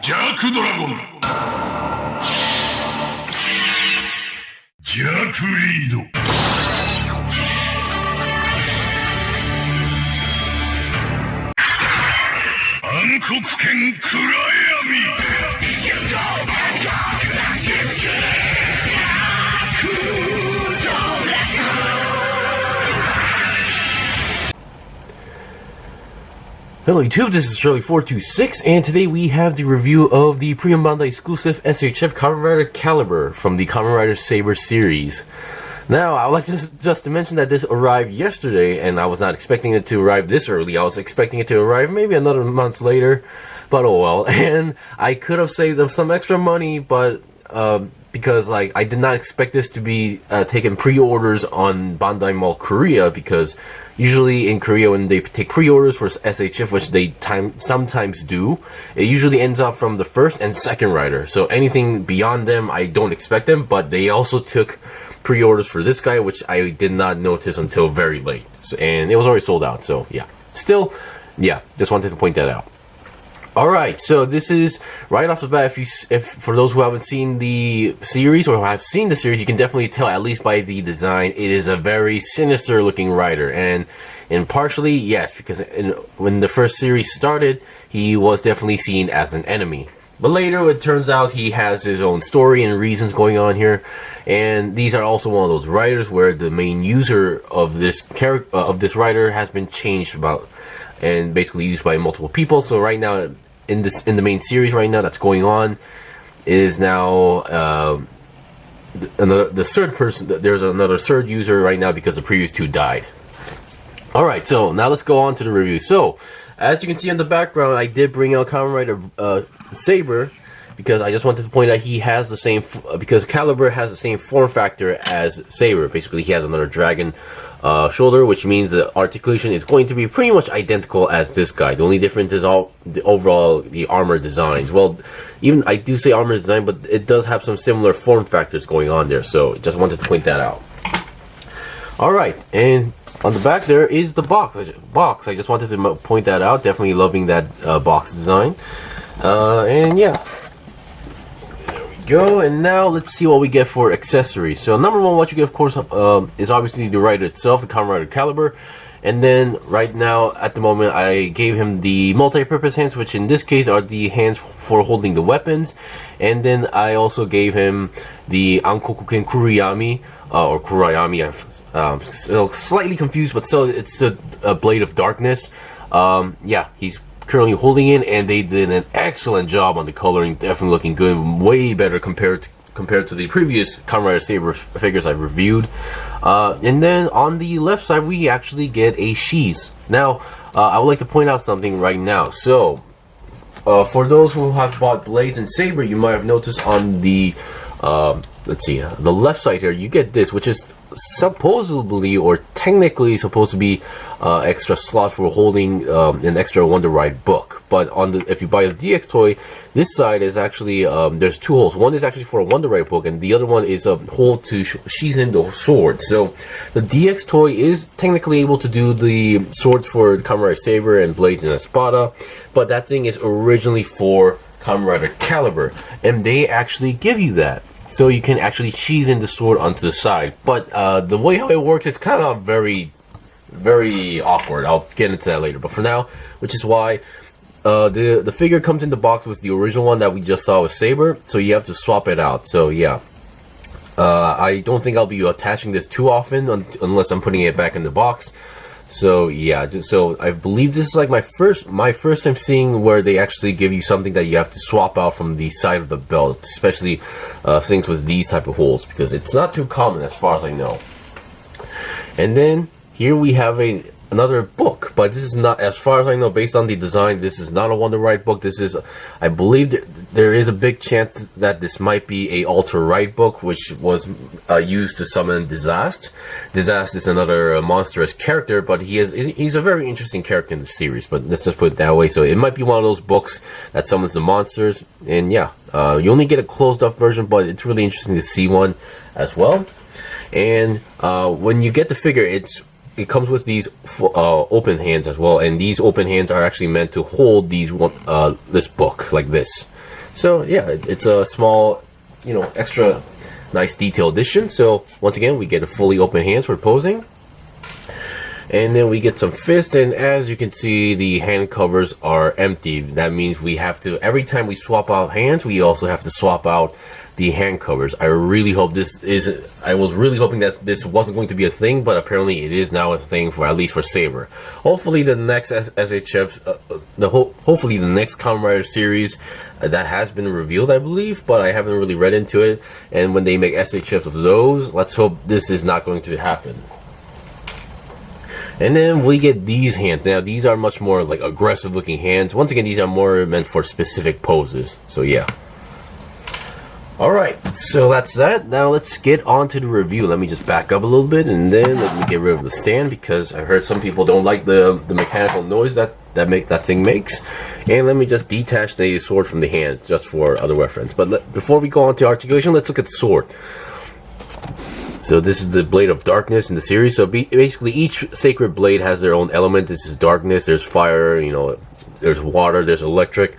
ジャークドラゴン。ジャークリード。暗黒剣暗闇。Hello YouTube, this is Shirley426, and today we have the review of the P-Bandai exclusive SHF Kamen Rider Calibur from the Kamen Rider Saber series. Now, I would like just to mention that this arrived yesterday, and I was not expecting it to arrive this early. I was expecting it to arrive maybe another month later, but oh well. And I could have saved them some extra money, but because I did not expect this to be taking pre-orders on Bandai Mall Korea, because usually in Korea when they take pre-orders for SHF, which they sometimes do, it usually ends up from the first and second rider. So anything beyond them, I don't expect them, but they also took pre-orders for this guy, which I did not notice until very late. So, and it was already sold out, so yeah. Still, yeah, just wanted to point that out. Alright, so this is, right off the bat, if for those who haven't seen the series, or who have seen the series, you can definitely tell, at least by the design, it is a very sinister looking rider. And partially, yes, because when the first series started, he was definitely seen as an enemy. But later, it turns out he has his own story and reasons going on here. And these are also one of those riders where the main user of this character, of this rider, has been changed about, and basically used by multiple people. So right now, in the main series right now that's going on, is now the third person. There's another third user right now because the previous two died. All right, so now let's go on to the review. So as you can see in the background, I did bring out Kamen Rider Saber, because I just wanted to point out he has the same, because Calibur has the same form factor as Saber. Basically, he has another dragon shoulder, which means the articulation is going to be pretty much identical as this guy. The only difference is the armor designs. Well, even I do say armor design, but it does have some similar form factors going on there. So just wanted to point that out. All right, and on the back there is the box. I just wanted to point that out. Definitely loving that box design. And yeah. Go, and now let's see what we get for accessories. So number one, what you get, of course, is obviously the rider itself, the Kamen Rider Calibur. And then right now, at the moment, I gave him the multi-purpose hands, which in this case are the hands for holding the weapons. And then I also gave him the Ankokuken kurayami, or kurayami. I'm still slightly confused, but so it's the Blade of Darkness. Yeah, he's currently holding it, and they did an excellent job on the coloring. Definitely looking good, way better compared to the previous Kamen Rider Saber figures I've reviewed. And then on the left side, we actually get a sheath. Now, I would like to point out something right now. So, for those who have bought Blades and Saber, you might have noticed on the let's see, the left side here, you get this, which is supposedly or technically supposed to be extra slot for holding an extra Wonder Ride book. But on if you buy the DX toy, this side is actually there's two holes. One is actually for a Wonder Ride book, and the other one is a hole to sheath in the sword. So the DX toy is technically able to do the swords for Kamen Rider Saber and Blades and Espada, but that thing is originally for Kamen Rider Calibur, and they actually give you that. So you can actually sheath in the sword onto the side. But the way how it works, it's kind of very awkward. I'll get into that later. But for now, which is why the figure comes in the box with the original one that we just saw with Saber. So you have to swap it out. So yeah. I don't think I'll be attaching this too often unless I'm putting it back in the box. So yeah, so I believe this is like my first time seeing where they actually give you something that you have to swap out from the side of the belt, especially things with these type of holes, because it's not too common as far as I know. And then here we have another book, but this is not, as far as I know, based on the design, this is not a Wonder Ride book. This is, I believe there is a big chance that this might be a Alter Ride book, which was used to summon Disaster. Disaster is another monstrous character, but he's a very interesting character in the series, but let's just put it that way. So it might be one of those books that summons the monsters, and yeah, you only get a closed up version, but it's really interesting to see one as well. And when you get the figure, it's it comes with these open hands as well, and these open hands are actually meant to hold this book like this. So yeah, it's a small, extra nice detail addition. So once again, we get a fully open hands for posing. And then we get some fists, and as you can see, the hand covers are empty. That means we have to, every time we swap out hands, we also have to swap out the hand covers. I really hope I was really hoping that this wasn't going to be a thing, but apparently it is now a thing, for at least for Saber. Hopefully the next SHF, hopefully the next Kamen Rider series that has been revealed, I believe, but I haven't really read into it. And when they make SHFs of those, let's hope this is not going to happen. And then we get these hands. Now these are much more like aggressive looking hands. Once again, these are more meant for specific poses. So yeah. Alright, so that's that. Now let's get on to the review. Let me just back up a little bit, and then let me get rid of the stand, because I heard some people don't like the mechanical noise that thing makes. And let me just detach the sword from the hand, just for other reference. But before we go on to articulation, let's look at the sword. So this is the Blade of Darkness in the series. So basically each sacred blade has their own element. This is darkness, there's fire, there's water, there's electric,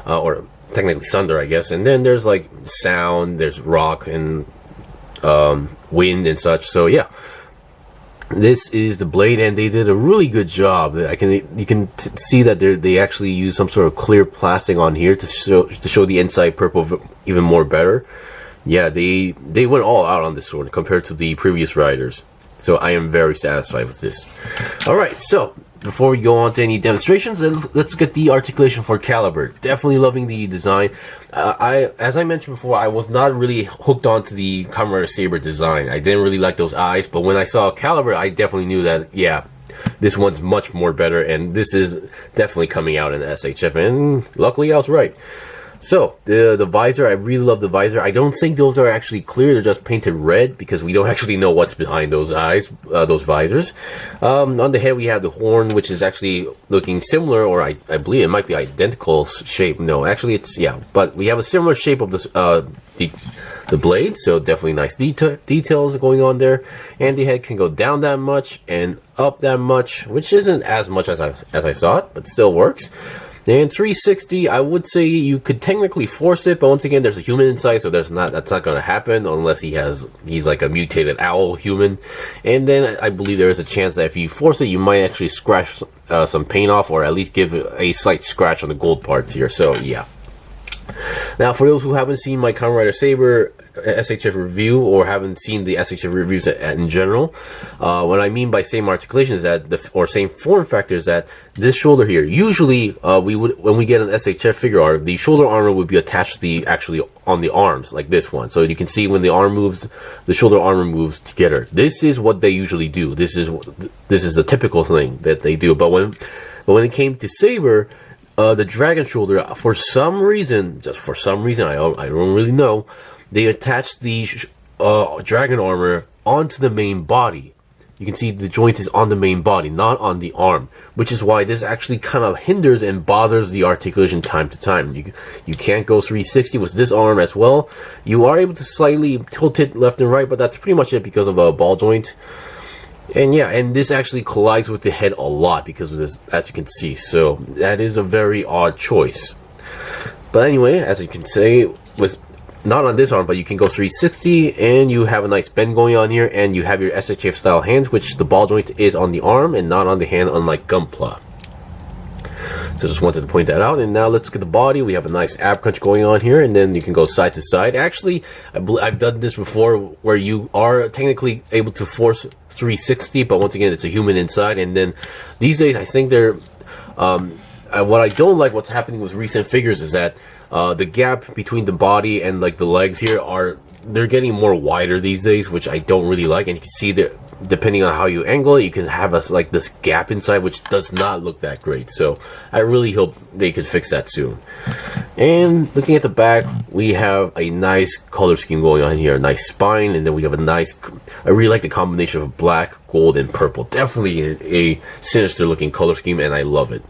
or technically thunder, I guess. And then there's like sound, there's rock and wind and such. So yeah, this is the blade, and they did a really good job. You can see that they actually used some sort of clear plastic on here to show the inside purple even more better. Yeah, they went all out on this sword compared to the previous riders. So I am very satisfied with this. Alright, so before we go on to any demonstrations, let's get the articulation for Calibur. Definitely loving the design. As I mentioned before, I was not really hooked onto the Kamen Rider Saber design. I didn't really like those eyes, but when I saw Calibur, I definitely knew that, yeah, this one's much more better, and this is definitely coming out in SHF, and luckily I was right. So, the visor, I really love the visor. I don't think those are actually clear, they're just painted red, because we don't actually know what's behind those eyes, those visors. On the head we have the horn, which is actually looking similar, or I believe it might be identical shape. No, actually it's, yeah, but we have a similar shape of the blade, so definitely nice details going on there. And the head can go down that much, and up that much, which isn't as much as I thought, but still works. And 360, I would say you could technically force it, but once again, there's a human inside, so that's not going to happen unless he's like a mutated owl human. And then I believe there is a chance that if you force it, you might actually scratch some paint off, or at least give a slight scratch on the gold parts here. So yeah. Now, for those who haven't seen my Kamen Rider Saber SHF review, or haven't seen the SHF reviews in general, what I mean by same articulation is that, or same form factor, is that this shoulder here, usually when we get an SHF figure art, the shoulder armor would be attached actually on the arms, like this one. So you can see when the arm moves, the shoulder armor moves together. This is what they usually do. This is the typical thing that they do. But when it came to Saber, the dragon shoulder, for some reason, I don't really know, they attached the dragon armor onto the main body. You can see the joint is on the main body, not on the arm, which is why this actually kind of hinders and bothers the articulation time to time. You can't go 360 with this arm as well. You are able to slightly tilt it left and right, but that's pretty much it because of a ball joint. And yeah, and this actually collides with the head a lot because of this, as you can see. So that is a very odd choice. But anyway, as you can see, with not on this arm, but you can go 360, and you have a nice bend going on here, and you have your SHF style hands, which the ball joint is on the arm and not on the hand, unlike Gunpla. So just wanted to point that out. And now let's look at the body. We have a nice ab crunch going on here, and then you can go side to side. Actually, I've done this before where you are technically able to force 360, but once again, it's a human inside. And then these days, I think they're what I don't like what's happening with recent figures is that the gap between the body and like the legs here they're getting more wider these days, which I don't really like. And you can see that depending on how you angle it, you can have like this gap inside, which does not look that great. So I really hope they could fix that soon. And looking at the back, we have a nice color scheme going on here, a nice spine, and then we have I really like the combination of black, gold, and purple. Definitely a sinister looking color scheme, and I love it.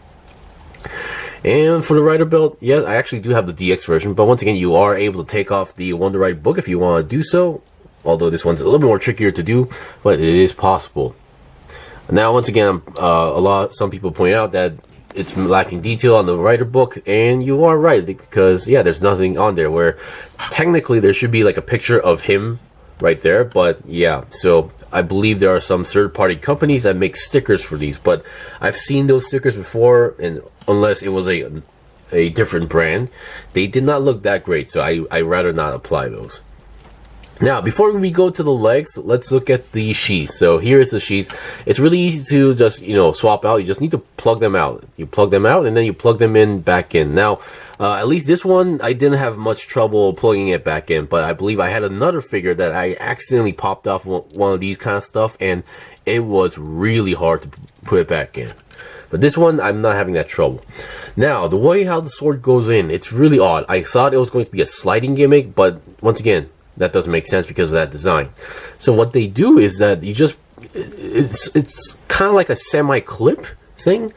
And for the rider belt, yeah, I actually do have the DX version, but once again, you are able to take off the Wonder Ride book if you want to do so, although this one's a little bit more trickier to do, but it is possible. Now, once again, some people point out that it's lacking detail on the writer book, and you are right, because yeah, there's nothing on there where technically there should be like a picture of him right there, but yeah, so I believe there are some third-party companies that make stickers for these, but I've seen those stickers before, and unless it was a different brand, they did not look that great, so I rather not apply those. Now, before we go to the legs, let's look at the sheath. So here is the sheath. It's really easy to just, swap out. You just need to plug them out. You plug them out, and then you plug them in back in. Now, at least this one, I didn't have much trouble plugging it back in, but I believe I had another figure that I accidentally popped off one of these kind of stuff, and it was really hard to put it back in. But this one, I'm not having that trouble. Now, the way how the sword goes in, it's really odd. I thought it was going to be a sliding gimmick, but once again, that doesn't make sense because of that design. So what they do is that you just, it's kind of like a semi-clip thing,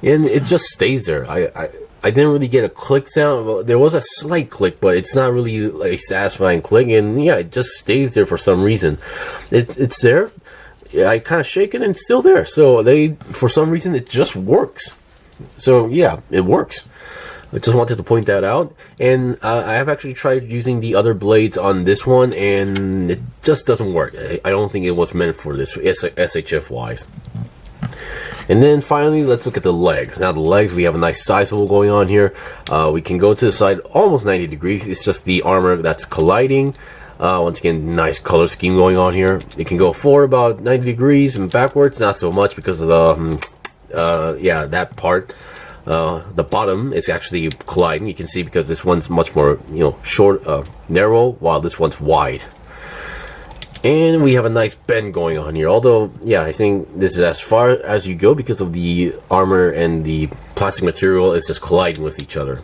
and it just stays there. I didn't really get a click sound. There was a slight click, but it's not really a satisfying click, and yeah, it just stays there for some reason. It's there. I kind of shake it and it's still there. So for some reason, it just works. So yeah, it works. I just wanted to point that out, and I have actually tried using the other blades on this one, and it just doesn't work. I don't think it was meant for this SHF wise. And then finally, let's look at the legs. Now the legs, we have a nice side swivel going on here. We can go to the side almost 90 degrees. It's just the armor that's colliding. Once again, nice color scheme going on here. It can go forward about 90 degrees and backwards, not so much because of the yeah, that part. The bottom is actually colliding. You can see because this one's much more, short, narrow, while this one's wide. And we have a nice bend going on here. Although, yeah, I think this is as far as you go because of the armor and the plastic material is just colliding with each other.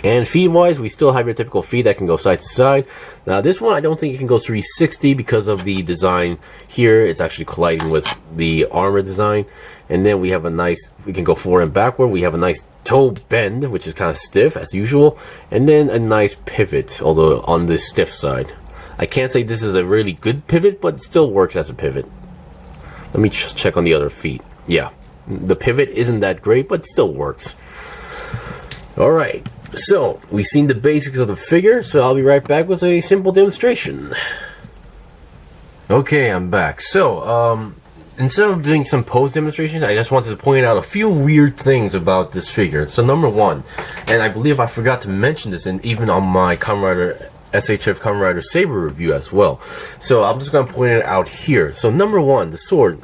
And feet-wise, we still have your typical feet that can go side to side. Now, this one, I don't think it can go 360 because of the design here. It's actually colliding with the armor design. And then we have a nice, we can go forward and backward. We have a nice toe bend, which is kind of stiff as usual. And then a nice pivot, although on the stiff side. I can't say this is a really good pivot, but it still works as a pivot. Let me just check on the other feet. Yeah, the pivot isn't that great, but still works. Alright, so we've seen the basics of the figure, so I'll be right back with a simple demonstration. Okay, I'm back. So, instead of doing some pose demonstrations, I just wanted to point out a few weird things about this figure. So number one, and I believe I forgot to mention this even on my SHF Kamen Rider Saber review as well. So I'm just going to point it out here. So number one, the sword.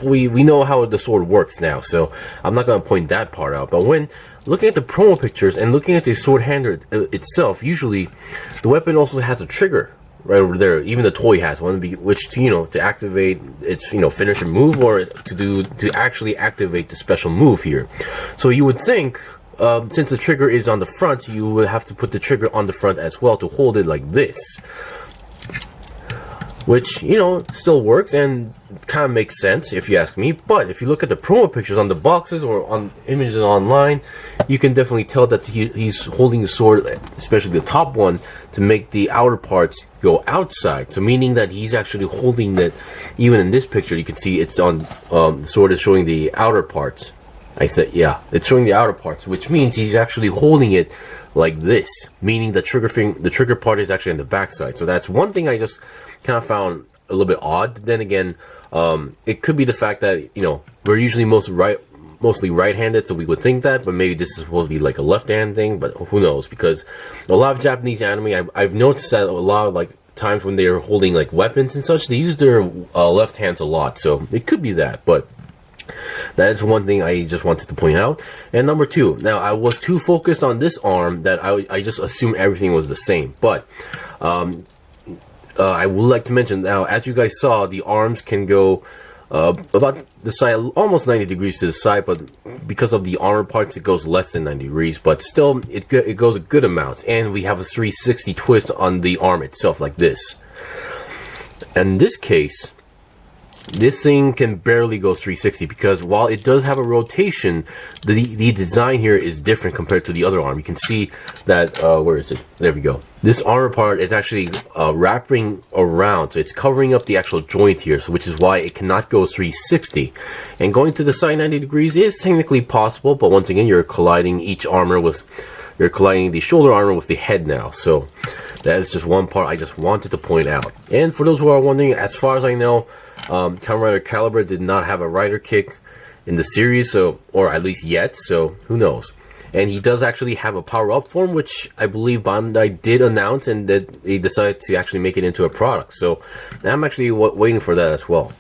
We know how the sword works now, so I'm not going to point that part out. But when looking at the promo pictures and looking at the sword handle itself, usually the weapon also has a trigger right over there. Even the toy has one, which to activate its finisher move, or to actually activate the special move here. So you would think, since the trigger is on the front, you would have to put the trigger on the front as well to hold it like this, which still works and kind of makes sense if you ask me. But if you look at the promo pictures on the boxes or on images online, you can definitely tell that he's holding the sword, especially the top one, to make the outer parts go outside. So meaning that he's actually holding that. Even in this picture, you can see it's on the sword is showing the outer parts. I said, yeah, it's showing the outer parts, which means he's actually holding it like this, meaning the trigger part is actually on the back side. So that's one thing I just kind of found a little bit odd. Then again, it could be the fact that we're usually mostly right-handed, so we would think that, but maybe this is supposed to be like a left-hand thing. But who knows? Because a lot of Japanese anime, I've noticed that a lot of times when they're holding like weapons and such, they use their left hands a lot. So it could be that, but that's one thing I just wanted to point out. And number two, now I was too focused on this arm that I just assumed everything was the same. But I would like to mention now, as you guys saw, the arms can go about the side, almost 90 degrees to the side, but because of the armor parts, it goes less than 90 degrees. But still, it goes a good amount. And we have a 360 twist on the arm itself, like this. In this case, this thing can barely go 360 because while it does have a rotation, the design here is different compared to the other arm. You can see that, where is it? There we go. This armor part is actually wrapping around, so it's covering up the actual joint here, so which is why it cannot go 360. And going to the side 90 degrees is technically possible, but once again, you're colliding the shoulder armor with the head now. So that is just one part I just wanted to point out. And for those who are wondering, as far as I know, Kamen Rider Calibur did not have a rider kick in the series, so, or at least yet, so who knows. And he does actually have a power-up form, which I believe Bandai did announce, and that they decided to actually make it into a product. So I'm actually waiting for that as well.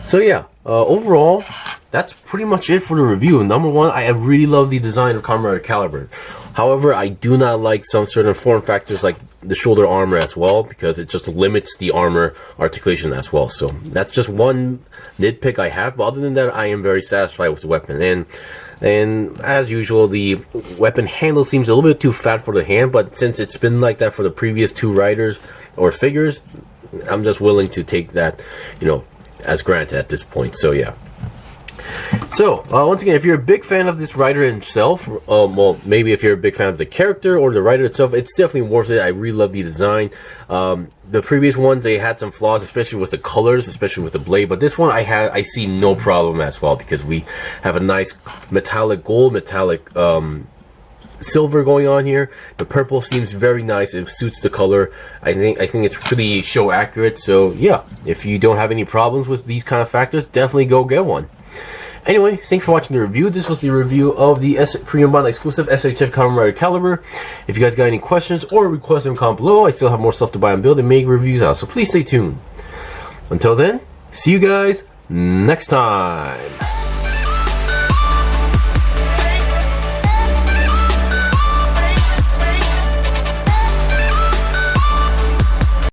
So yeah, overall, that's pretty much it for the review. Number one, I really love the design of Kamen Rider Calibur. However, I do not like some certain form factors like the shoulder armor as well, because it just limits the armor articulation as well. So that's just one nitpick I have, but other than that, I am very satisfied with the weapon. And as usual, the weapon handle seems a little bit too fat for the hand, but since it's been like that for the previous two riders or figures, I'm just willing to take that, you know, as granted at this point. So yeah. So once again, if you're a big fan of this rider himself, well, maybe if you're a big fan of the character or the rider itself, it's definitely worth it. I really love the design. The previous ones, they had some flaws, especially with the colors, especially with the blade, but this one I see no problem as well, because we have a nice metallic gold, metallic silver going on here. The purple seems very nice. It suits the color. I think it's pretty show accurate. So yeah, if you don't have any problems with these kind of factors, definitely go get one. Anyway, thanks for watching the review. This was the review of the Premium Bandai exclusive SHF Kamen Rider Calibur. If you guys got any questions or requests in the comment below, I still have more stuff to buy and build and make reviews out, so please stay tuned. Until then, see you guys next time.